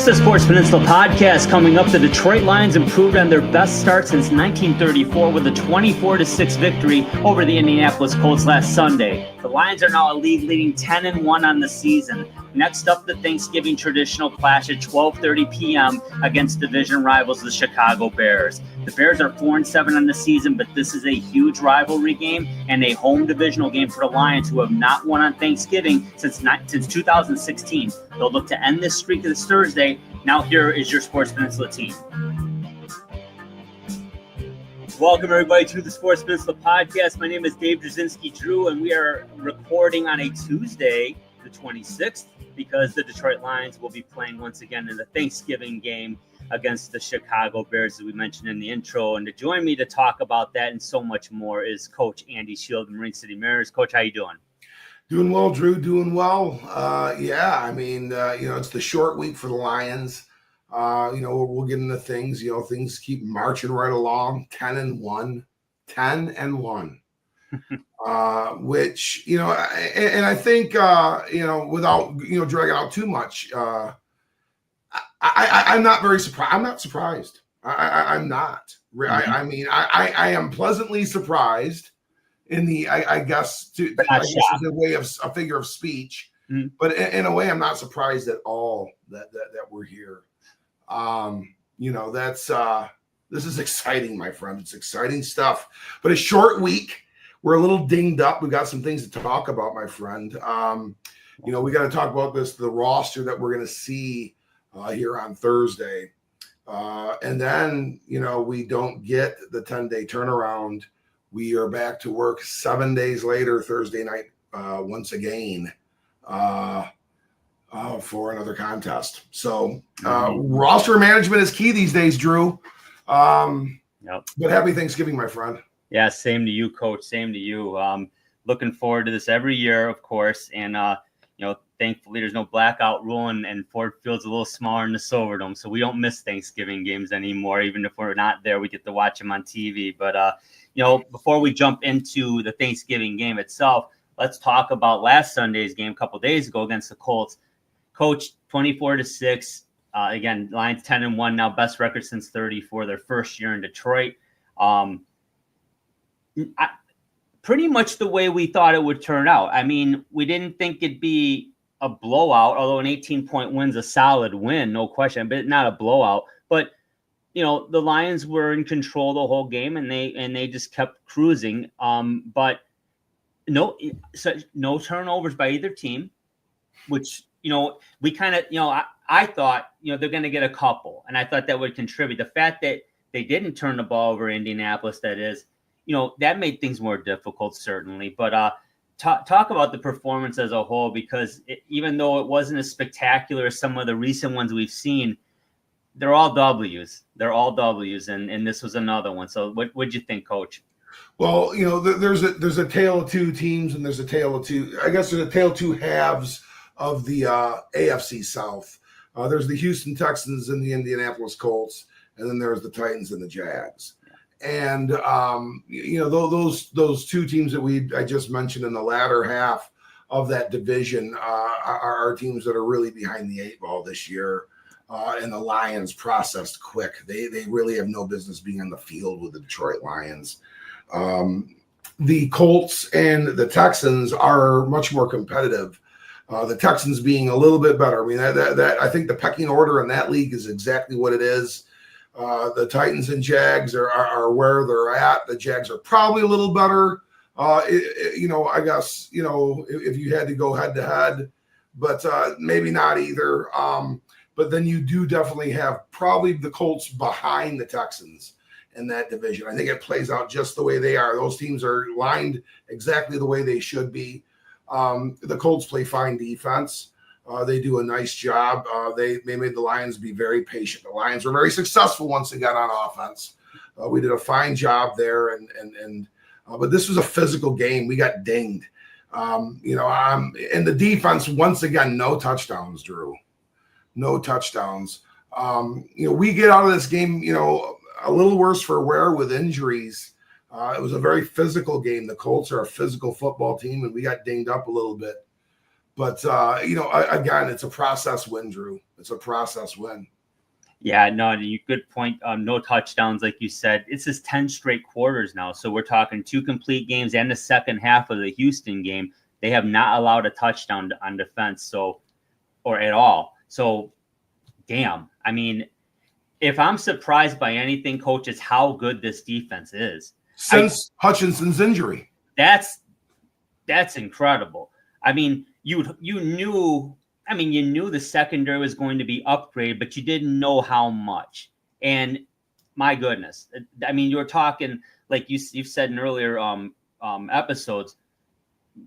It's the Sports Peninsula podcast. Coming up, the Detroit Lions improved on their best start since 1934 with a 24-6 victory over the Indianapolis Colts last Sunday. The Lions are now a league-leading 10-1 on the season. Next up, the Thanksgiving traditional clash at 12:30 p.m. against division rivals, the Chicago Bears. The Bears are 4-7 on the season, but this is a huge rivalry game and a home divisional game for the Lions, who have not won on Thanksgiving since 2016. They'll look to end this streak this Thursday. Now here is your Sports Peninsula team. Welcome, everybody, to the Sports Peninsula podcast. My name is Dave Drzezinski-Drew, and we are recording on a Tuesday, the 26th, because the Detroit Lions will be playing once again in the Thanksgiving game against the Chicago Bears, as we mentioned in the intro. And to join me to talk about that and so much more is Coach Andy Shield of the Marine City Mariners. Coach, how you doing? Doing well, Drew. Doing well. It's the short week for the Lions. We'll get into things. Things keep marching right along. 10-1, which I think without dragging out too much, I'm not very surprised. I'm not surprised. I'm not. I mean, I am pleasantly surprised. In the, I guess is a figure of speech, but in a way, I'm not surprised at all that we're here. This is exciting, my friend. It's exciting stuff, but a short week. We're a little dinged up. We got some things to talk about, my friend. We got to talk about the roster that we're going to see here on Thursday, and then we don't get the 10-day turnaround. We are back to work 7 days later, Thursday night, once again, for another contest. So roster management is key these days, Drew. But happy Thanksgiving, my friend. Yeah, same to you, Coach. Same to you. Looking forward to this every year, of course. And, thankfully there's no blackout rule, and Ford Field's a little smaller in the Silverdome, so we don't miss Thanksgiving games anymore. Even if we're not there, we get to watch them on TV. But, before we jump into the Thanksgiving game itself, let's talk about last Sunday's game a couple days ago against the Colts. Coach, 24-6. Again, Lions 10-1 now, best record since 34, their first year in Detroit. Pretty much the way we thought it would turn out. I mean, we didn't think it'd be a blowout, although an 18-point win's a solid win, no question, but not a blowout. But the Lions were in control the whole game, and they just kept cruising. But no turnovers by either team, which we kind of I thought they're going to get a couple, and I thought that would contribute. The fact that they didn't turn the ball over Indianapolis, that is, that made things more difficult, certainly. But talk about the performance as a whole, because even though it wasn't as spectacular as some of the recent ones we've seen, they're all W's. They're all W's, and this was another one. So what'd you think, Coach? Well, there's a tale of two teams, and there's a tale of two. I guess there's a tale of two halves of the AFC South. There's the Houston Texans and the Indianapolis Colts, and then there's the Titans and the Jags. And those two teams that I just mentioned in the latter half of that division are teams that are really behind the eight ball this year. And the Lions processed quick. They really have no business being on the field with the Detroit Lions. The Colts and the Texans are much more competitive. The Texans being a little bit better. I mean, that I think the pecking order in that league is exactly what it is. The Titans and Jags are where they're at. The Jags are probably a little better. I guess if you had to go head to head, but maybe not either. But then you do definitely have probably the Colts behind the Texans in that division. I think it plays out just the way they are. Those teams are lined exactly the way they should be. The Colts play fine defense. They do a nice job. They made the Lions be very patient. The Lions were very successful once they got on offense. We did a fine job there, but this was a physical game. We got dinged. And the defense, once again, no touchdowns, Drew. No touchdowns. We get out of this game, a little worse for wear with injuries. It was a very physical game. The Colts are a physical football team, and we got dinged up a little bit. But again, it's a process win, Drew. It's a process win. Yeah, no, good point. No touchdowns, like you said. It's just 10 straight quarters now. So we're talking 2 complete games and the second half of the Houston game. They have not allowed a touchdown on defense, or at all. So, damn. I mean, if I'm surprised by anything, Coach, it's how good this defense is. Since Hutchinson's injury. That's incredible. I mean, you knew the secondary was going to be upgraded, but you didn't know how much. And my goodness, I mean, you were talking, like you've said in earlier episodes,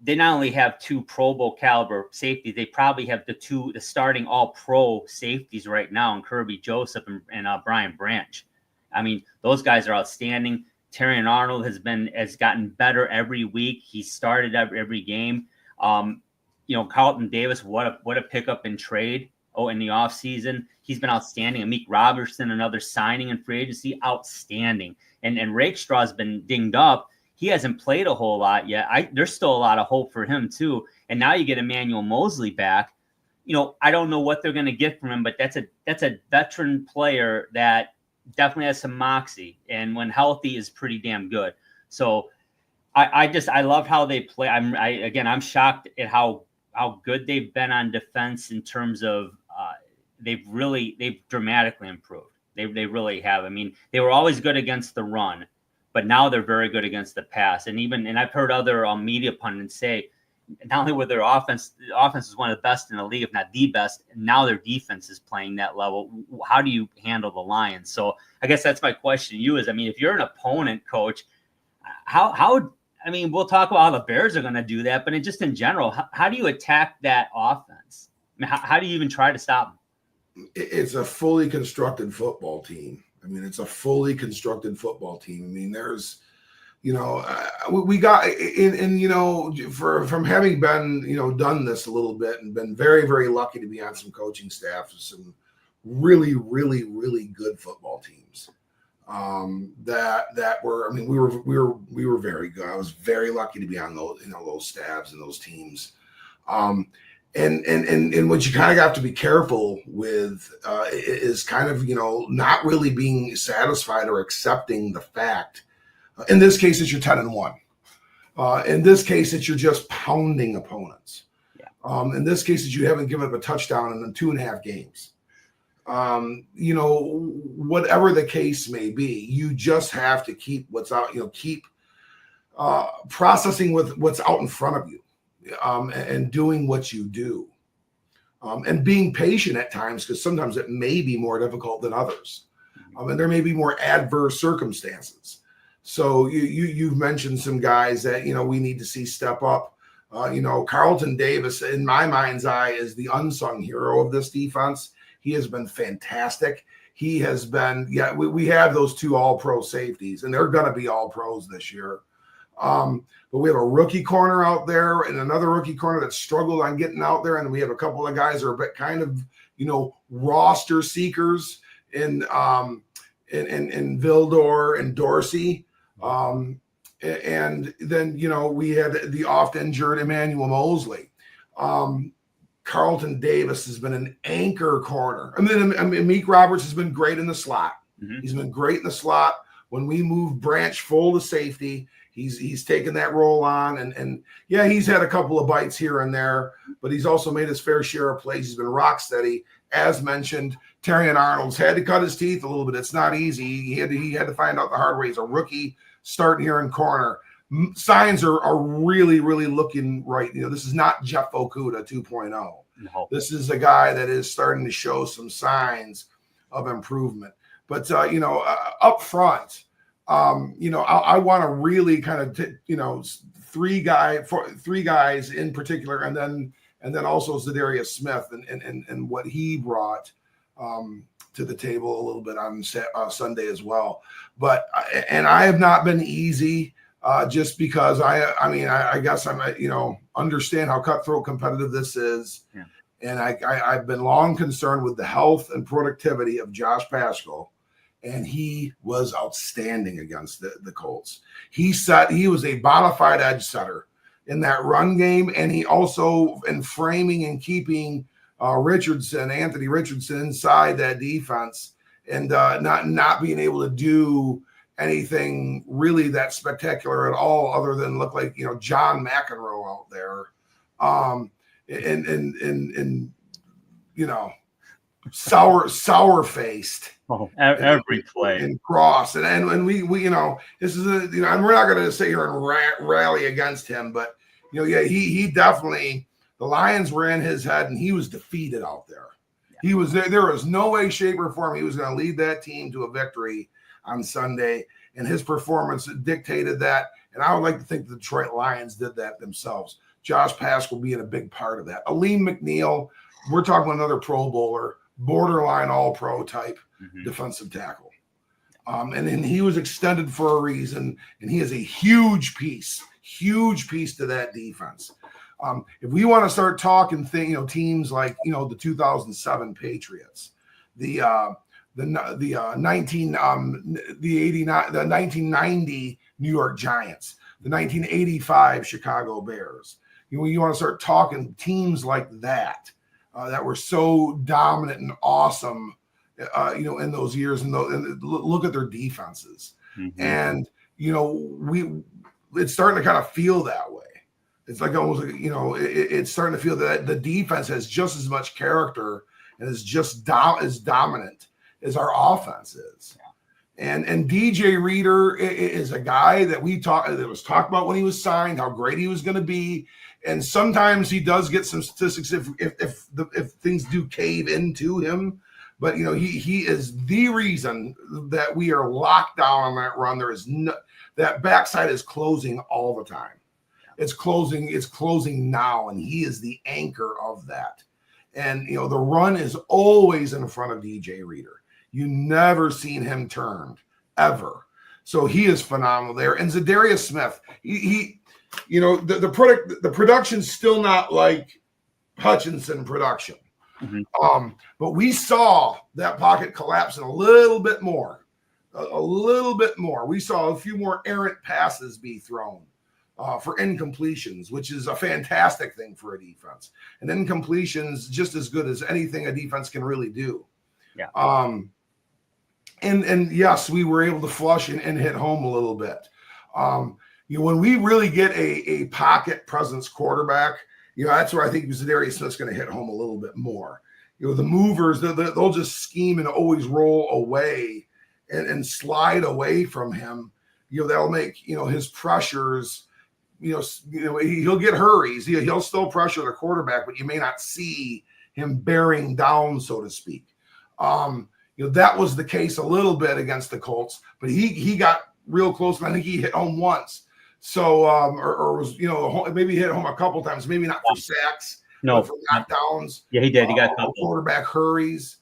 they not only have 2 Pro Bowl caliber safeties, they probably have the starting all pro safeties right now, in Kirby Joseph and Brian Branch. I mean, those guys are outstanding. Terrion Arnold has gotten better every week. He started every game. Carlton Davis, what a pickup in trade. In the offseason, he's been outstanding. Amik Robertson, another signing in free agency, outstanding. And Rakestraw's been dinged up. He hasn't played a whole lot yet. There's still a lot of hope for him too. And now you get Emmanuel Mosley back. I don't know what they're going to get from him, but that's a veteran player that definitely has some moxie, and when healthy is pretty damn good. So I love how they play. I'm shocked at how good they've been on defense in terms of they've dramatically improved. They really have. I mean, they were always good against the run, but now they're very good against the pass. And I've heard other media pundits say not only were their offense is one of the best in the league, if not the best, and now their defense is playing that level. How do you handle the Lions? So I guess that's my question to you is, I mean, if you're an opponent, Coach, we'll talk about how the Bears are going to do that, but just in general, how do you attack that offense? I mean, how do you even try to stop them? It's a fully constructed football team. I mean, there's, we got from having been, done this a little bit and been very, very lucky to be on some coaching staff with some really, really, really good football teams. That were, we were very good. I was very lucky to be on those staffs and those teams. And what you kind of have to be careful with is kind of, not really being satisfied or accepting the fact. In this case, it's you're 10-1. In this case, it's you're just pounding opponents. Yeah. In this case, it's you haven't given up a touchdown in 2.5 games. Whatever the case may be, you just have to keep what's out, keep processing with what's out in front of you, and doing what you do, and being patient at times, because sometimes it may be more difficult than others, and there may be more adverse circumstances. So you've mentioned some guys that we need to see step up. Carlton Davis, in my mind's eye, is the unsung hero of this defense. He has been fantastic. He has been, we have those 2 all-pro safeties, and they're going to be all pros this year. But we have a rookie corner out there and another rookie corner that struggled on getting out there. And we have a couple of guys that are a bit kind of, roster seekers in Vildor and Dorsey. And then, we had the oft injured Emmanuel Mosley. Carlton Davis has been an anchor corner. Amik Roberts has been great in the slot. Mm-hmm. He's been great in the slot. When we move Branch full to safety, he's taken that role on. And he's had a couple of bites here and there, but he's also made his fair share of plays. He's been rock steady. As mentioned, Terrion Arnold's had to cut his teeth a little bit. It's not easy. He had to find out the hard way. He's a rookie starting here in corner. Signs are really, really looking right. This is not Jeff Okudah 2.0. No. This is a guy that is starting to show some signs of improvement. But up front, I want to really kind of three guys in particular, and then also Zadarius Smith and what he brought to the table a little bit on Sunday as well. But I have not been easy. Just because I guess I'm understand how cutthroat competitive this is. Yeah. And I've been long concerned with the health and productivity of Josh Paschal, and he was outstanding against the Colts. He was a bona fide edge setter. in that run game, and he also in framing and keeping Anthony Richardson inside that defense, and not being able to do anything really that spectacular at all, other than look like John McEnroe out there, and sour faced. Oh, every play and cross and we this is and we're not going to sit here and rally against him, but he definitely, the Lions were in his head and he was defeated out there. Yeah. He was there. There was no way, shape, or form he was going to lead that team to a victory on Sunday, and his performance dictated that. And I would like to think the Detroit Lions did that themselves. Josh Paschal being a big part of that. Aleem McNeil, we're talking about another Pro Bowler, borderline All-Pro type defensive tackle. And then he was extended for a reason, and he is a huge piece to that defense. If we want to start talking teams like the 2007 Patriots, the 1990 New York Giants, the 1985 Chicago Bears. You want to start talking teams like that that were so dominant and awesome, in those years, and look at their defenses, and it's starting to kind of feel that way. It's like almost it's starting to feel that the defense has just as much character and is just as dominant as our offense is. Yeah. And DJ Reader is a guy that that was talked about when he was signed, how great he was going to be. And sometimes he does get some statistics if things do cave into him. But he is the reason that we are locked down on that run. There is that backside is closing all the time. It's closing now, and he is the anchor of that. And the run is always in front of DJ Reader. You never seen him turned ever. So he is phenomenal there. And Zadarius Smith, the production's still not like Hutchinson production. But we saw that pocket collapsing a little bit more. We saw a few more errant passes be thrown for incompletions, which is a fantastic thing for a defense. And incompletions just as good as anything a defense can really do. Yeah. And yes, we were able to flush and hit home a little bit. When we really get a pocket presence quarterback, that's where I think Zadarius Smith's going to hit home a little bit more. The movers, they'll just scheme and always roll away and slide away from him. That'll make, his pressures, he'll get hurries. He'll still pressure the quarterback, but you may not see him bearing down, so to speak. That was the case a little bit against the Colts, but he got real close, and I think he hit home once. So, or was, maybe hit home a couple times, maybe not for sacks, but for knockdowns. Yeah, he did. He got a couple. Quarterback hurries.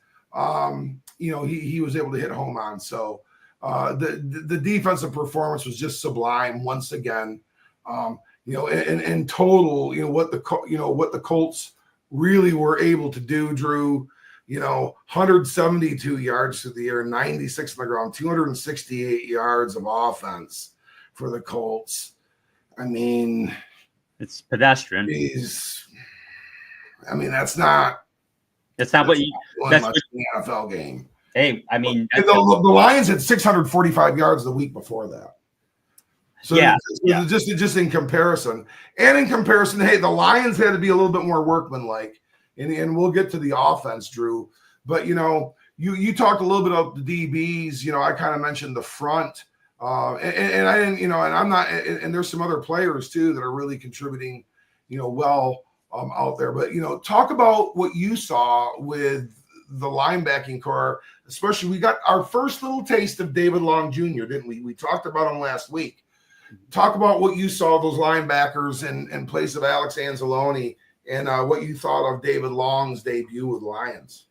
He was able to hit home on. So, the defensive performance was just sublime once again. In total, what the Colts really were able to do, Drew. 172 yards through the air, 96 on the ground, 268 yards of offense for the Colts. I mean, it's pedestrian. That's not what you. That's what the NFL game. Hey, I mean, the Lions had 645 yards the week before that. So just in comparison, hey, the Lions had to be a little bit more workmanlike, and we'll get to the offense, Drew. But you talked a little bit about the DBs. I kind of mentioned the front. And I didn't, and I'm not, and there's some other players too that are really contributing, well out there. But, talk about what you saw with the linebacking core, especially we got our first little taste of David Long Jr., didn't we? We talked about him last week. Talk about what you saw those linebackers in place of Alex Anzalone, and what you thought of David Long's debut with the Lions.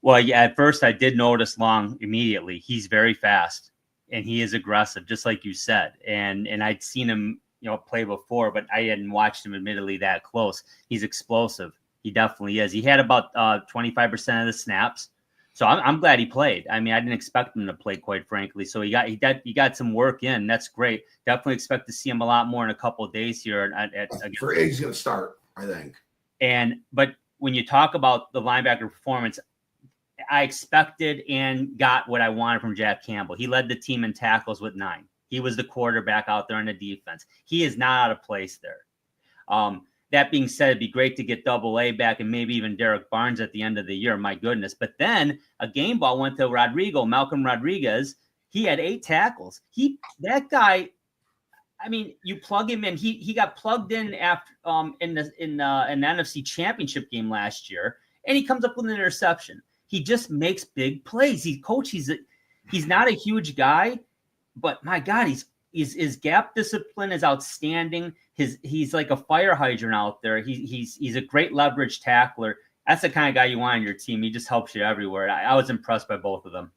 Well, yeah, at first I did notice Long immediately. He's very fast. And he is aggressive, just like you said. And I'd seen him, play before, but I hadn't watched him admittedly that close. He's explosive. He definitely is. He had about 25% of the snaps. So I'm glad he played. I mean, I didn't expect him to play, quite frankly. So he got some work in. That's great. Definitely expect to see him a lot more in a couple of days here. He's going to start, I think. But when you talk about the linebacker performance, I expected and got what I wanted from Jack Campbell. He led the team in tackles with 9. He was the quarterback out there in the defense. He is not out of place there. That being said, it'd be great to get Double-A back and maybe even Derek Barnes at the end of the year. My goodness. But then a game ball went to Malcolm Rodriguez. He had 8 tackles. That guy, I mean, you plug him in. He got plugged in after in the NFC Championship game last year, and he comes up with an interception. He just makes big plays. He's not a huge guy, but my God, his gap discipline is outstanding. He's like a fire hydrant out there. He's a great leverage tackler. That's the kind of guy you want on your team. He just helps you everywhere. I was impressed by both of them.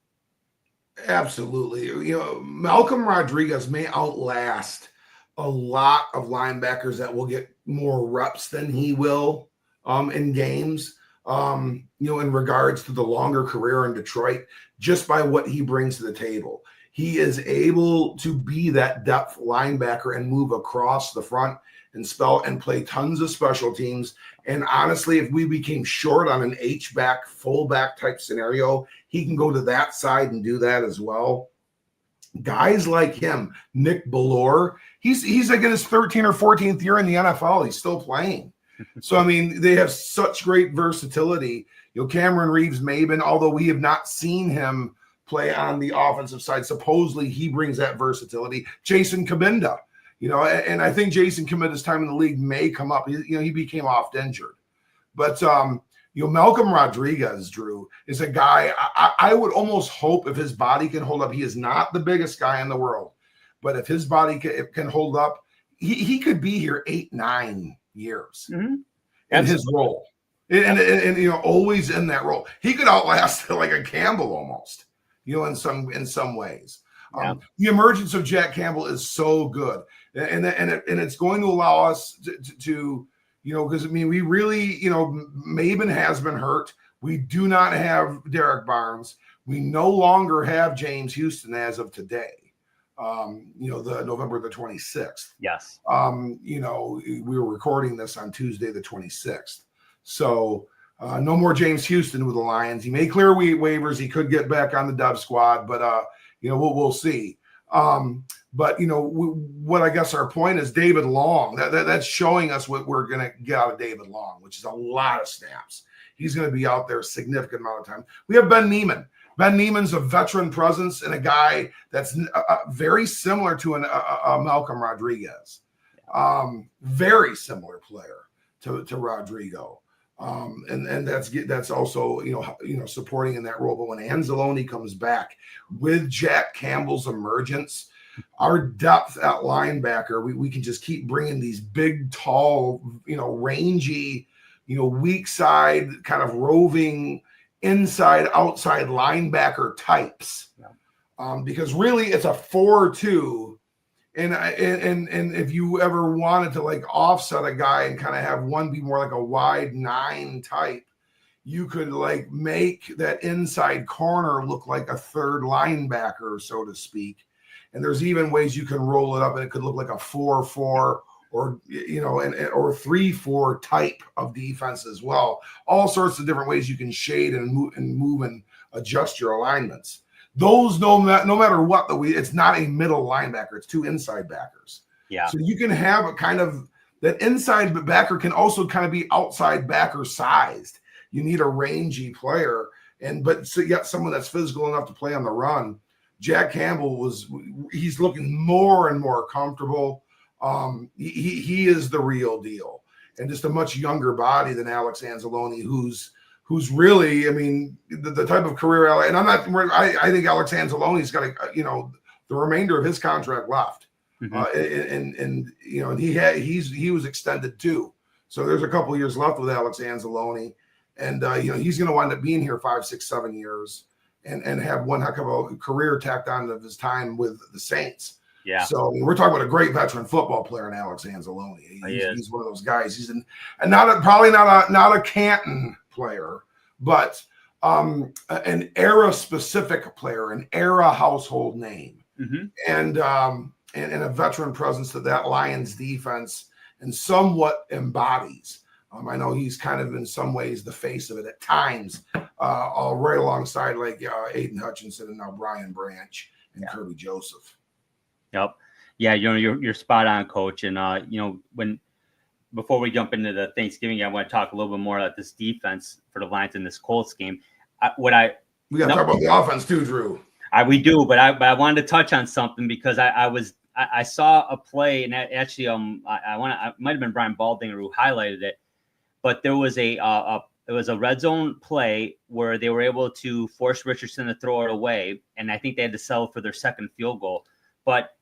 Absolutely. Malcolm Rodriguez may outlast a lot of linebackers that will get more reps than he will in games. In regards to the longer career in Detroit, just by what he brings to the table. He is able to be that depth linebacker and move across the front and play tons of special teams. And honestly, if we became short on an H-back, fullback type scenario, he can go to that side and do that as well. Guys like him, Nick Bellore, he's like in his 13th or 14th year in the NFL. He's still playing. So, I mean, they have such great versatility. Cameron Reeves-Maben, although we have not seen him play on the offensive side, supposedly he brings that versatility. Jason Kabinda, and I think Jason Kabinda's time in the league may come up. He became oft injured. But, Malcolm Rodriguez, Drew, is a guy I would almost hope if his body can hold up. He is not the biggest guy in the world, but if his body can hold up, he could be here 8-9 years in his role. And always in that role. He could outlast like a Campbell almost, in some ways. Yeah. The emergence of Jack Campbell is so good. And it's going to allow us to because I mean, we really, Maben has been hurt. We do not have Derek Barnes. We no longer have James Houston as of today. The November the 26th. Yes. We were recording this on Tuesday the 26th. So no more James Houston with the Lions. He may clear waivers. He could get back on the Dove squad, but we'll see. What I guess our point is David Long. That's showing us what we're going to get out of David Long, which is a lot of snaps. He's going to be out there a significant amount of time. We have Ben Niemann. Ben Niemann's a veteran presence and a guy that's very similar to a Malcolm Rodriguez. Very similar player to Rodrigo. And that's also supporting in that role. But when Anzalone comes back with Jack Campbell's emergence, our depth at linebacker, we can just keep bringing these big, tall, rangy, weak side kind of roving inside outside linebacker types. Yeah. Because really it's a 4-2. And if you ever wanted to like offset a guy and kind of have one be more like a wide 9 type, you could like make that inside corner look like a third linebacker, so to speak. And there's even ways you can roll it up and it could look like a 4-4 or or 3-4 type of defense as well. All sorts of different ways you can shade and move and adjust your alignments. Those no matter what, it's not a middle linebacker. It's 2 inside backers. Yeah. So you can have a kind of that inside backer can also kind of be outside backer sized. You need a rangy player, but yet someone that's physical enough to play on the run. Jack Campbell he's looking more and more comfortable. He is the real deal, and just a much younger body than Alex Anzalone, who's really, I mean, the type of career. And I think Alex Anzalone's got the remainder of his contract left. Mm-hmm. And he was extended too. So there's a couple of years left with Alex Anzalone, and he's going to wind up being here 5, 6, 7 years, and have one heck of a career tacked on of his time with the Saints. Yeah. So we're talking about a great veteran football player in Alex Anzalone. He's one of those guys. He's probably not a Canton player, but an era-specific player, an era household name, and a veteran presence that Lions defense and somewhat embodies. I know he's kind of in some ways the face of it at times, all right alongside like Aiden Hutchinson and now Brian Branch and Kirby Joseph. Yep. Yeah, you're spot on, Coach. And before we jump into the Thanksgiving, I want to talk a little bit more about this defense for the Lions in this Colts game. We got to talk about the offense too, Drew. We do, but I wanted to touch on something because I saw a play, and actually it might have been Brian Baldinger who highlighted it, but there was it was a red zone play where they were able to force Richardson to throw it away, and I think they had to settle for their second field goal. But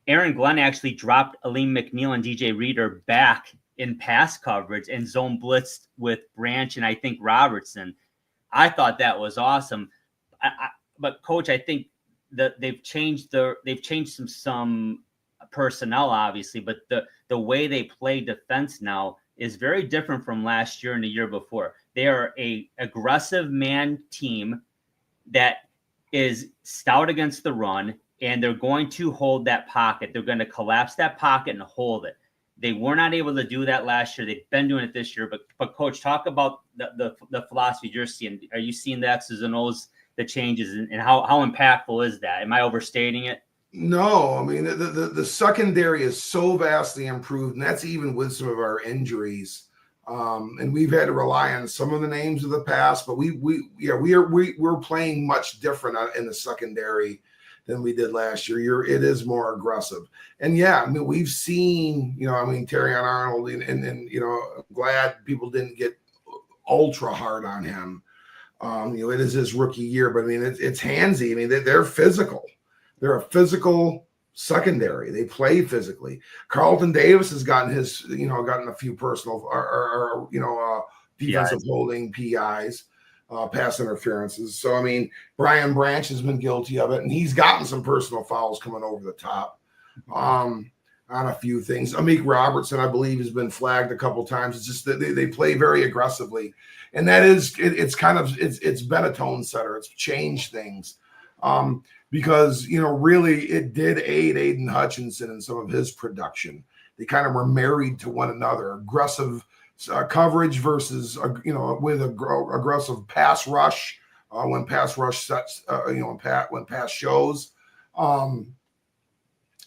Aaron Glenn actually dropped Aleem McNeil and DJ Reader back in pass coverage and zone blitzed with Branch and I think Robertson. I thought that was awesome. But Coach, I think that they've changed some personnel, obviously, but the way they play defense now is very different from last year and the year before. They are a aggressive man team that is stout against the run, and they're going to hold that pocket. They're going to collapse that pocket and hold it. They were not able to do that last year. They've been doing it this year. But Coach, talk about the philosophy you're seeing. Are you seeing the X's and O's, the changes, and how impactful is that? Am I overstating it? No, I mean the secondary is so vastly improved, and that's even with some of our injuries. And we've had to rely on some of the names of the past, but we're playing much different in the secondary than we did last year. It is more aggressive, and I mean we've seen Terrion Arnold, and I'm glad people didn't get ultra hard on him. It is his rookie year, but I mean it's handsy. I mean they're physical. They're a physical secondary. They play physically. Carlton Davis has gotten a few personal defensive holding PIs, pass interferences. So I mean, Brian Branch has been guilty of it, and he's gotten some personal fouls coming over the top on a few things. Amik Robertson, I believe, has been flagged a couple times. It's just that they play very aggressively, and that is it's been a tone setter. It's changed things. Because, really it did aid Aiden Hutchinson in some of his production. They kind of were married to one another. Aggressive coverage versus, with aggressive pass rush when pass rush sets, when pass shows. Kind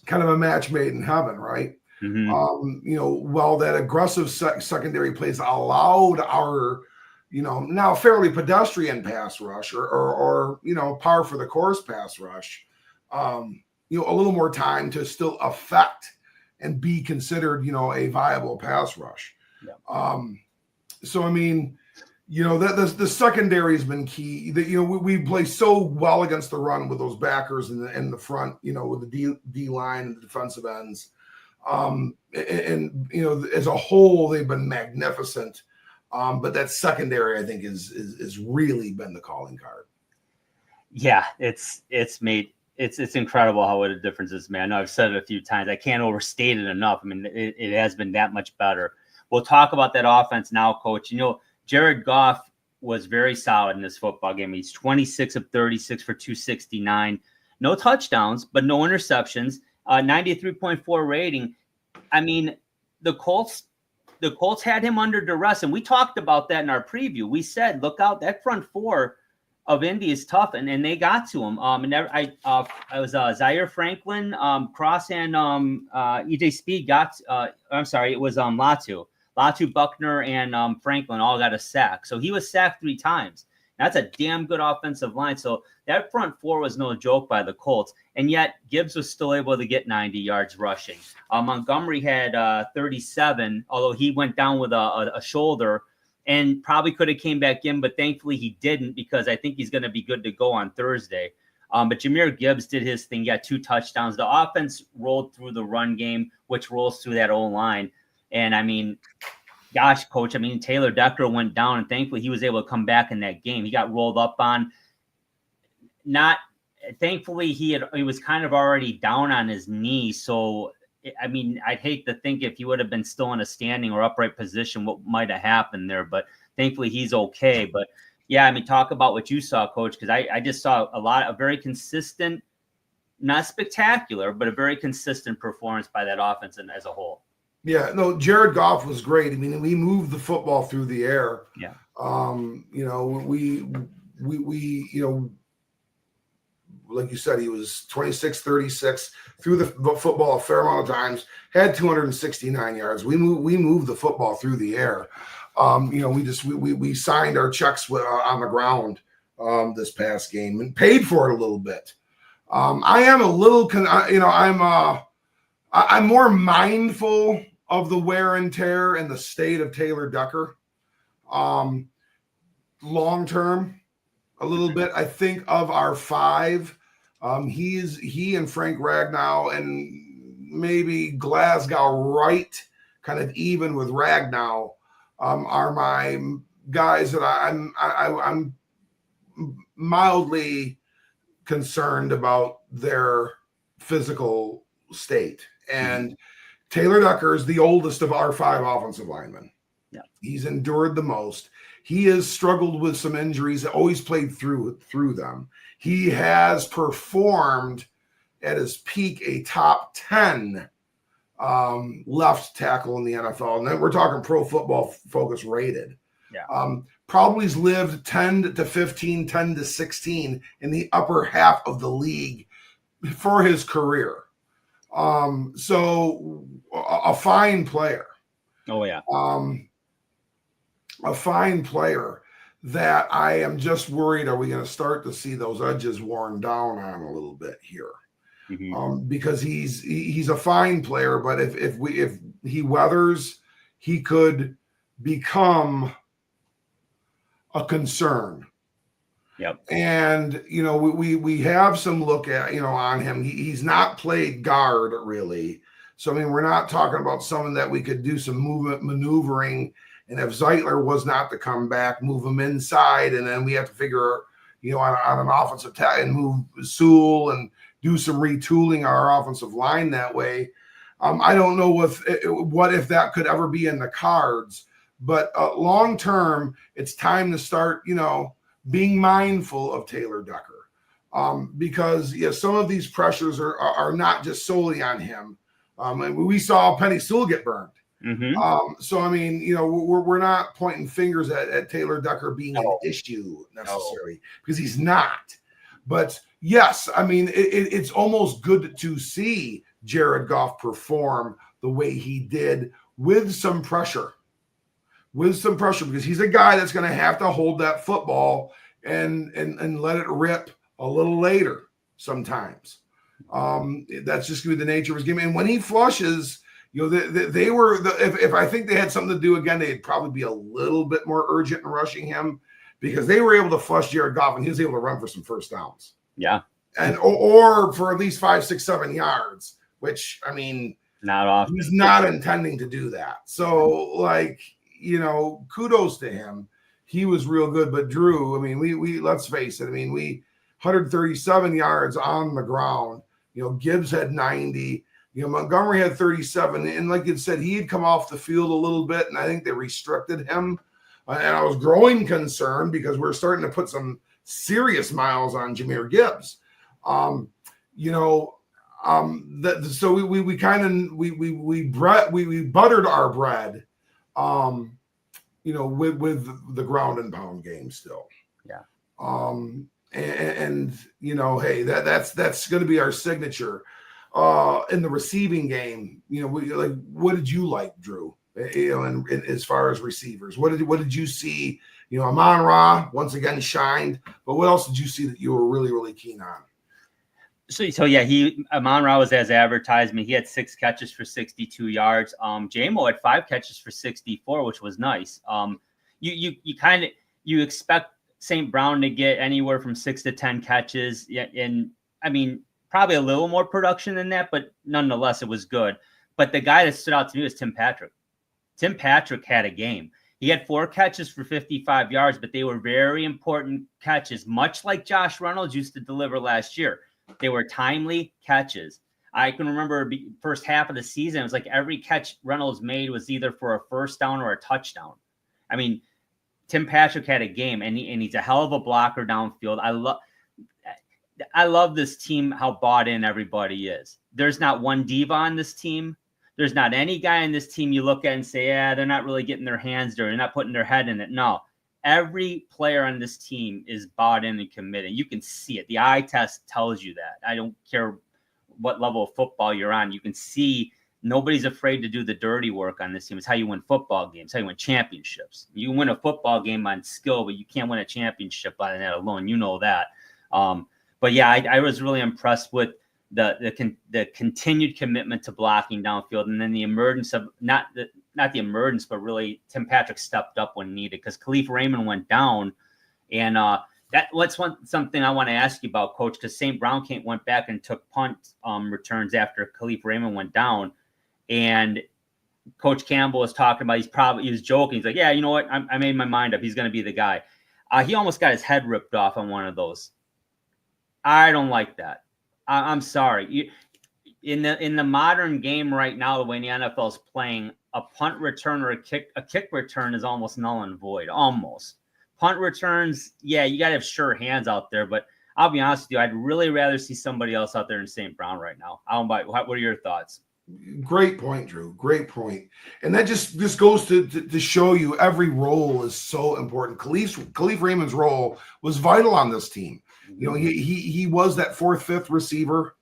of a match made in heaven, right? Mm-hmm. While that aggressive secondary plays allowed our now fairly pedestrian pass rush or par for the course pass rush, a little more time to still affect and be considered, a viable pass rush. Yeah. So, I mean, that the secondary has been key. That, we play so well against the run with those backers in the front, with the D line and the defensive ends. As a whole, they've been magnificent. But that secondary, I think, is really been the calling card. Yeah, it's incredible how what a difference is, man. I know I've said it a few times. I can't overstate it enough. I mean, it has been that much better. We'll talk about that offense now, Coach. Jared Goff was very solid in this football game. He's 26 of 36 for 269. No touchdowns, but no interceptions. 93.4 rating. I mean, the Colts had him under duress, and we talked about that in our preview. We said, look out, that front four of Indy is tough, and they got to him. I was Zaire Franklin, Cross, and EJ Speed it was Latu, Buckner, and Franklin all got a sack. So he was sacked 3 times. That's a damn good offensive line. So that front four was no joke by the Colts. And yet Gibbs was still able to get 90 yards rushing. Montgomery had 37, although he went down with a shoulder and probably could have came back in, but thankfully he didn't because I think he's going to be good to go on Thursday. But Jahmyr Gibbs did his thing. He got 2 touchdowns. The offense rolled through the run game, which rolls through that O-line. And, I mean, gosh, Coach, Taylor Decker went down, and thankfully he was able to come back in that game. He got rolled up on. Thankfully, he was kind of already down on his knee. So, I'd hate to think if he would have been still in a standing or upright position, what might have happened there. But thankfully, he's okay. But Yeah, I mean, talk about what you saw, Coach, because I just saw a very consistent, not spectacular, but a very consistent performance by that offense and as a whole. Yeah, no, Jared Goff was great. I mean, we moved the football through the air. Yeah. We like you said, he was 26-36, threw the football a fair amount of times, had 269 yards. We moved the football through the air. We signed our checks on the ground this past game and paid for it a little bit. I am a little, I'm more mindful of the wear and tear and the state of Taylor Decker. Long term, a little bit. I think of our five, he and Frank Ragnow and maybe Glasgow Wright, kind of even with Ragnow, are my guys that I'm mildly concerned about their physical state. And Taylor Decker is the oldest of our five offensive linemen. Yeah. He's endured the most. He has struggled with some injuries, always played through them. He has performed at his peak a top 10 left tackle in the NFL. And then we're talking Pro Football Focus rated. Yeah. Probably's lived 10 to 15, 10 to 16 in the upper half of the league for his career. So a fine player. Oh, yeah. A fine player that I am just worried, are we going to start to see those edges worn down on a little bit here? Mm-hmm. Because he's a fine player, but if he weathers, he could become a concern. Yep. And we have some look at on him. He's not played guard really, so I mean we're not talking about someone that we could do some movement maneuvering. And if Zeitler was not to come back, move him inside, and then we have to figure, on an offensive attack and move Sewell and do some retooling our offensive line that way. I don't know what if that could ever be in the cards, but long term, it's time to start, being mindful of Taylor Decker, because some of these pressures are not just solely on him. And we saw Penny Sewell get burned. Mm-hmm. So I mean, we're not pointing fingers at Taylor Decker being an issue necessarily, because he's not. But yes, I mean it's almost good to see Jared Goff perform the way he did with some pressure, because he's a guy that's going to have to hold that football and let it rip a little later sometimes. That's just going to be the nature of his game. And when he flushes, they were if I think they had something to do again, they'd probably be a little bit more urgent in rushing him, because they were able to flush Jared Goff and he was able to run for some first downs. Yeah. And or for at least 5, 6, 7 yards, which I mean, not often. He's not intending to do that. So kudos to him. He was real good. But Drew, I mean, we let's face it. I mean, we 137 yards on the ground. Gibbs had 90. Montgomery had 37, and like you said, he had come off the field a little bit, and I think they restricted him. And I was growing concerned because we're starting to put some serious miles on Jahmyr Gibbs. So we buttered our bread, with the ground and pound game still. Yeah. Hey, that's going to be our signature. In the receiving game, what did you like, Drew? And as far as receivers, what did you see? Amon-Ra once again shined, but what else did you see that you were really, really keen on? So yeah, Amon-Ra was as advertised. I mean, he had 6 catches for 62 yards. J-Mo had 5 catches for 64, which was nice. You expect St. Brown to get anywhere from 6 to 10 catches. Yeah, and I mean, probably a little more production than that, but nonetheless, it was good. But the guy that stood out to me was Tim Patrick. Tim Patrick had a game. He had 4 catches for 55 yards, but they were very important catches, much like Josh Reynolds used to deliver last year. They were timely catches. I can remember the first half of the season, it was like every catch Reynolds made was either for a first down or a touchdown. I mean, Tim Patrick had a game, and he's a hell of a blocker downfield. I love this team, how bought in everybody is. There's not one diva on this team. There's not any guy on this team you look at and say, yeah, they're not really getting their hands dirty. They're not putting their head in it. No, every player on this team is bought in and committed. You can see it. The eye test tells you that. I don't care what level of football you're on. You can see nobody's afraid to do the dirty work on this team. It's how you win football games, how you win championships. You win a football game on skill, but you can't win a championship on that alone. You know that. But yeah, I was really impressed with the continued commitment to blocking downfield, and then the emergence of not the emergence, but really Tim Patrick stepped up when needed, because Khalif Raymond went down, and that's something I want to ask you about, Coach, because St. Brown went back and took punt returns after Khalif Raymond went down, and Coach Campbell was talking about he was joking. He's like, yeah, you know what? I made my mind up. He's going to be the guy. He almost got his head ripped off on one of those. I don't like that. I'm sorry. In the modern game right now, the way the NFL is playing, a punt return or a kick return is almost null and void. Almost. Punt returns, yeah, you got to have sure hands out there. But I'll be honest with you, I'd really rather see somebody else out there in St. Brown right now. What are your thoughts? Great point, Drew. Great point. And that just goes to show you every role is so important. Khalif Raymond's role was vital on this team. You know, he was that fourth, fifth receiver.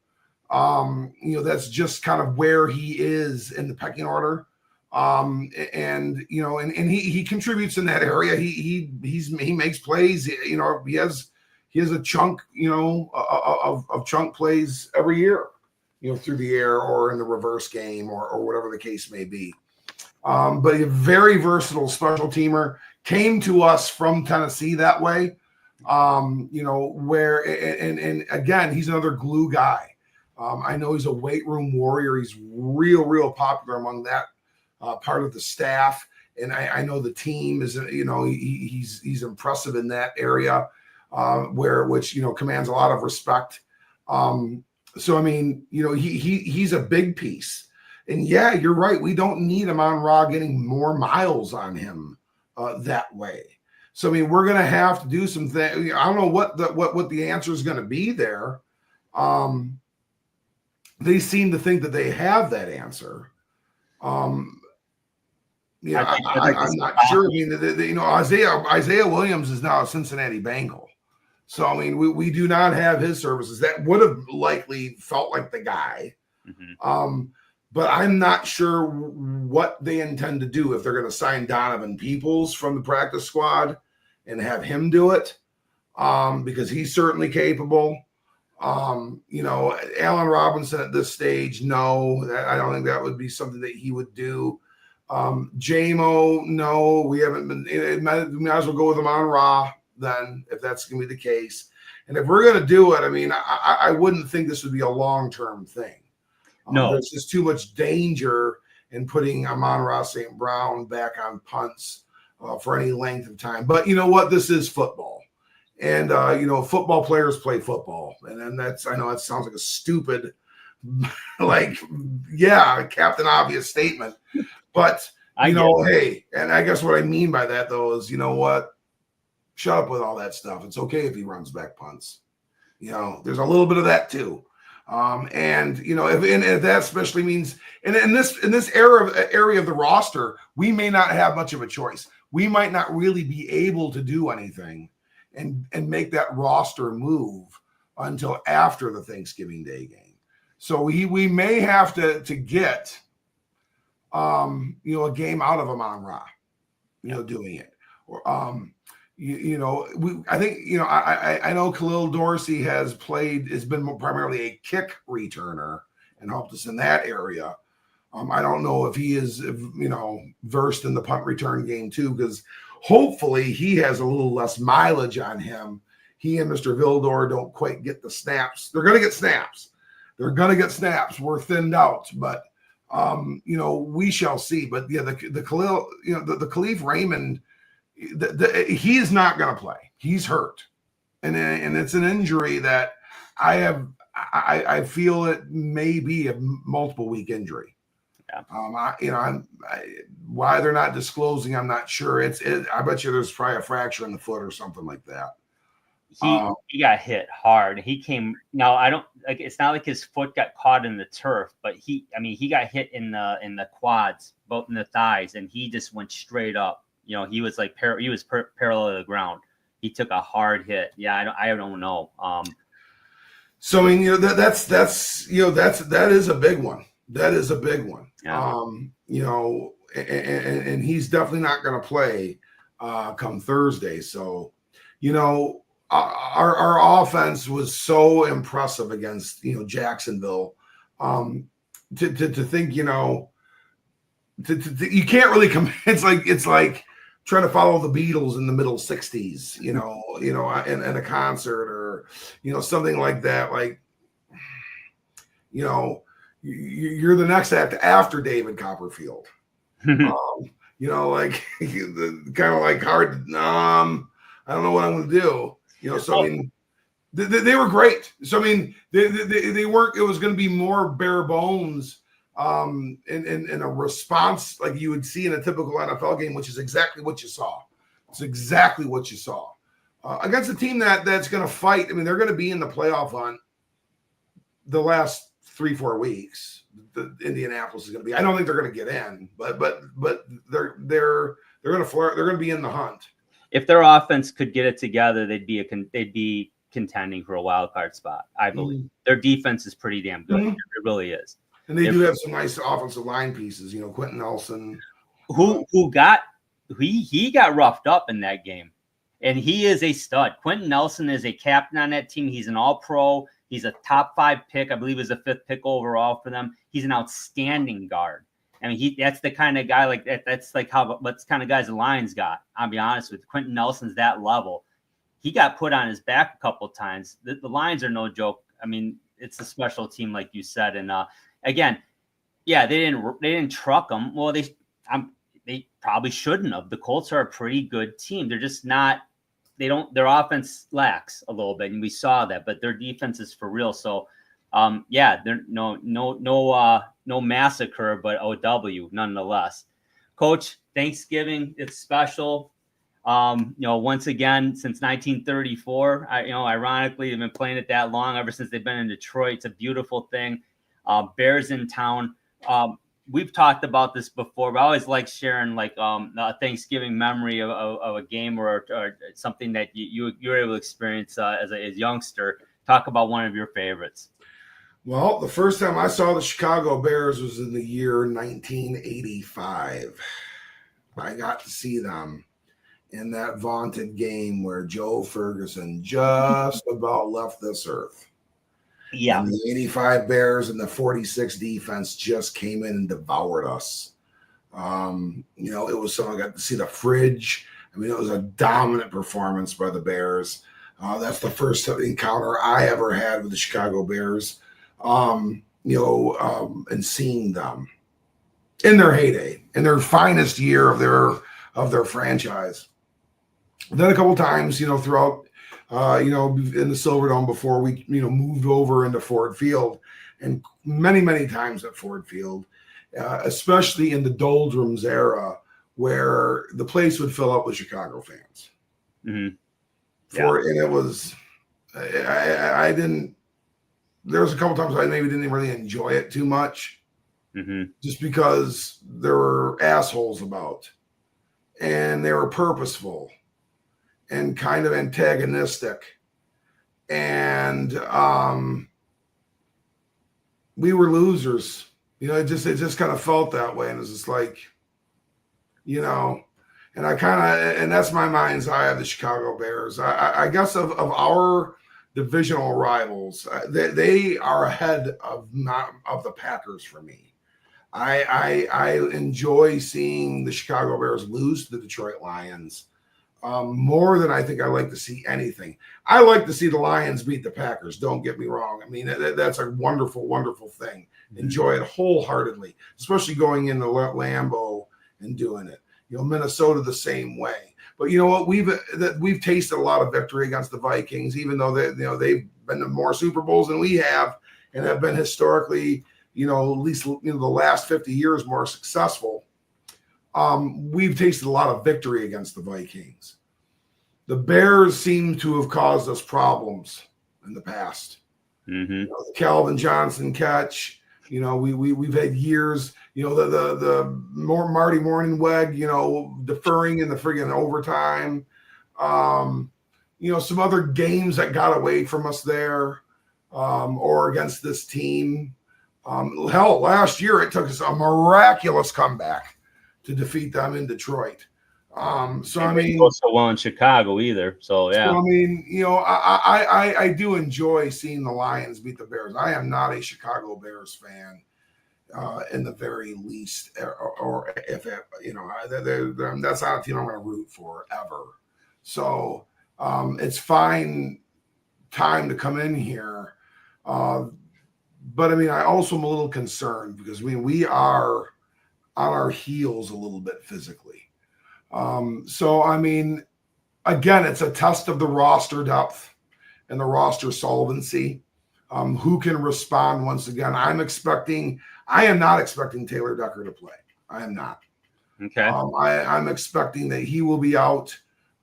You know, that's just kind of where he is in the pecking order. And you know, and he contributes in that area. He makes plays. You know, he has a chunk, you know, of chunk plays every year, you know, through the air or in the reverse game or whatever the case may be. But a very versatile special teamer, came to us from Tennessee that way. You know, where and again, he's another glue guy. I know he's a weight room warrior. He's real popular among that part of the staff, and I know the team is, you know, he's impressive in that area, which you know commands a lot of respect. So I mean, you know, he's a big piece, and yeah, you're right. We don't need Amon-Ra getting more miles on him that way. So I mean, we're going to have to do some things. I don't know what the answer is going to be there. They seem to think that they have that answer. Yeah, I'm not sure. I mean, you know, Isaiah Williams is now a Cincinnati Bengal. So I mean, we do not have his services. That would have likely felt like the guy. Mm-hmm. But I'm not sure what they intend to do, if they're going to sign Donovan Peoples from the practice squad and have him do it, because he's certainly capable. You know, Allen Robinson at this stage, no, I don't think that would be something that he would do. JMO, no, we haven't been. We might as well go with Amon-Ra then, if that's going to be the case. And if we're going to do it, I mean, I wouldn't think this would be a long-term thing. No, there's just too much danger in putting Amon-Ra St. Brown back on punts for any length of time. But you know what? This is football. And, you know, football players play football. And then I know that sounds like a stupid, like, yeah, Captain Obvious statement. But, you know, hey, and I guess what I mean by that, though, is, you know what? Shut up with all that stuff. It's okay if he runs back punts. You know, there's a little bit of that, too. And, you know, if that especially means, and in this area of the roster, we may not have much of a choice. We might not really be able to do anything and make that roster move until after the Thanksgiving Day game. So we may have to get, you know, a game out of Amon-Ra, you know, doing it. Or, I think, you know, I know Khalil Dorsey has been primarily a kick returner and helped us in that area. I don't know if he is, you know, versed in the punt return game too, because hopefully he has a little less mileage on him. He and Mr. Vildor don't quite get the snaps. They're going to get snaps. We're thinned out, but you know, we shall see. But yeah, the Khalil, you know, the Khalif Raymond, he is not going to play. He's hurt, and it's an injury that I feel it may be a multiple week injury. Why they're not disclosing, I'm not sure. I bet you there's probably a fracture in the foot or something like that. He got hit hard. He came. No, I don't like. It's not like his foot got caught in the turf, but he got hit in the quads, both in the thighs, and he just went straight up. He was like parallel to the ground. He took a hard hit. Yeah, I don't know. So I mean, that is a big one. That is a big one. Yeah. And he's definitely not going to play come Thursday. So, our offense was so impressive against Jacksonville. To think you can't really come. It's like trying to follow the Beatles in the middle '60s. In a concert or something like that. Like you're the next act after David Copperfield. Kind of like hard. I don't know what I'm going to do. So I mean, they were great. So I mean, they weren't. It was going to be more bare bones, in a response like you would see in a typical NFL game, which is exactly what you saw. It's exactly what you saw against a team that's going to fight. I mean, they're going to be in the playoff hunt the last 3-4 weeks. The Indianapolis is going to be. I don't think they're going to get in, but they're going to flirt. They're going to be in the hunt. If their offense could get it together, they'd be contending for a wild card spot. I believe their defense is pretty damn good. It really is, and they do have some nice offensive line pieces. Quentin Nelson, he got roughed up in that game, and he is a stud. Quentin Nelson is a captain on that team. He's an All-Pro. He's a top 5 pick. I believe is a 5th pick overall for them. He's an outstanding guard. I mean, that's the kind of guy like that. That's like what's kind of guys the Lions got. I'll be honest with you. Quentin Nelson's that level. He got put on his back a couple of times. The Lions are no joke. I mean, it's a special team, like you said. And again, yeah, they didn't truck them. Well, they probably shouldn't have. The Colts are a pretty good team. They're just not. Their offense lacks a little bit, and we saw that. But their defense is for real. So. They're no massacre, but OW nonetheless. Coach, Thanksgiving, it's special. Once again, since 1934, ironically, they've been playing it that long, ever since they've been in Detroit. It's a beautiful thing. Bears in town. We've talked about this before, but I always like sharing a Thanksgiving memory of a game or something that you were able to experience as a youngster. Talk about one of your favorites. Well, the first time I saw the Chicago Bears was in the year 1985. I got to see them in that vaunted game where Joe Ferguson just about left this earth. Yeah. And the 85 Bears and the 46 defense just came in and devoured us. It was something I got to see the fridge. I mean, it was a dominant performance by the Bears. That's the first encounter I ever had with the Chicago Bears. And seeing them in their heyday, in their finest year of their franchise. Then a couple times, throughout, in the Silverdome before we, moved over into Ford Field, and many, many times at Ford Field, especially in the doldrums era, where the place would fill up with Chicago fans. Mm-hmm. And it was, I didn't. There was a couple times I maybe didn't really enjoy it too much, just because there were assholes about, and they were purposeful, and kind of antagonistic, and we were losers. It just kind of felt that way, and it's just like, and and that's my mind's eye of the Chicago Bears. I guess of our divisional rivals, they are ahead of the Packers for me. I enjoy seeing the Chicago Bears lose to the Detroit Lions more than I think I like to see anything. I like to see the Lions beat the Packers. Don't get me wrong. I mean, that's a wonderful, wonderful thing. Enjoy it wholeheartedly, especially going into Lambeau and doing it. Minnesota the same way. But you know what? We've tasted a lot of victory against the Vikings, even though they've been to more Super Bowls than we have, and have been historically, at least the last 50 years more successful, we've tasted a lot of victory against the Vikings. The Bears seem to have caused us problems in the past. Mm-hmm. The Calvin Johnson catch. We've had years. The more Marty Mornhinweg. Deferring in the friggin' overtime. Some other games that got away from us there, or against this team. Hell, last year it took us a miraculous comeback to defeat them in Detroit. So I mean, go so well in Chicago either. So yeah. So I mean, I do enjoy seeing the Lions beat the Bears. I am not a Chicago Bears fan, in the very least, or if that's not a team I'm going to root for ever. So it's fine time to come in here. But I mean, I also am a little concerned because we are on our heels a little bit physically. So I mean, again, it's a test of the roster depth and the roster solvency. Who can respond once again? I am not expecting Taylor Decker to play. I am not. Okay. I'm expecting that he will be out.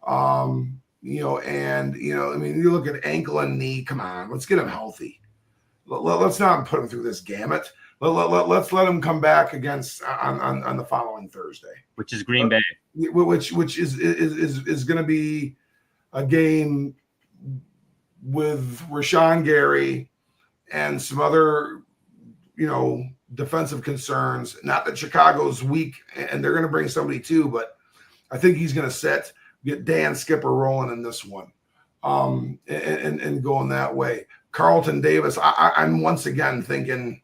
I mean, you look at ankle and knee. Come on, let's get him healthy. Let's not put him through this gamut. Let's let him come back against on the following Thursday, which is Green Bay, which is going to be a game with Rashawn Gary and some other defensive concerns. Not that Chicago's weak and they're going to bring somebody too, but I think he's going to get Dan Skipper rolling in this one, and going that way. Carlton Davis, I'm once again thinking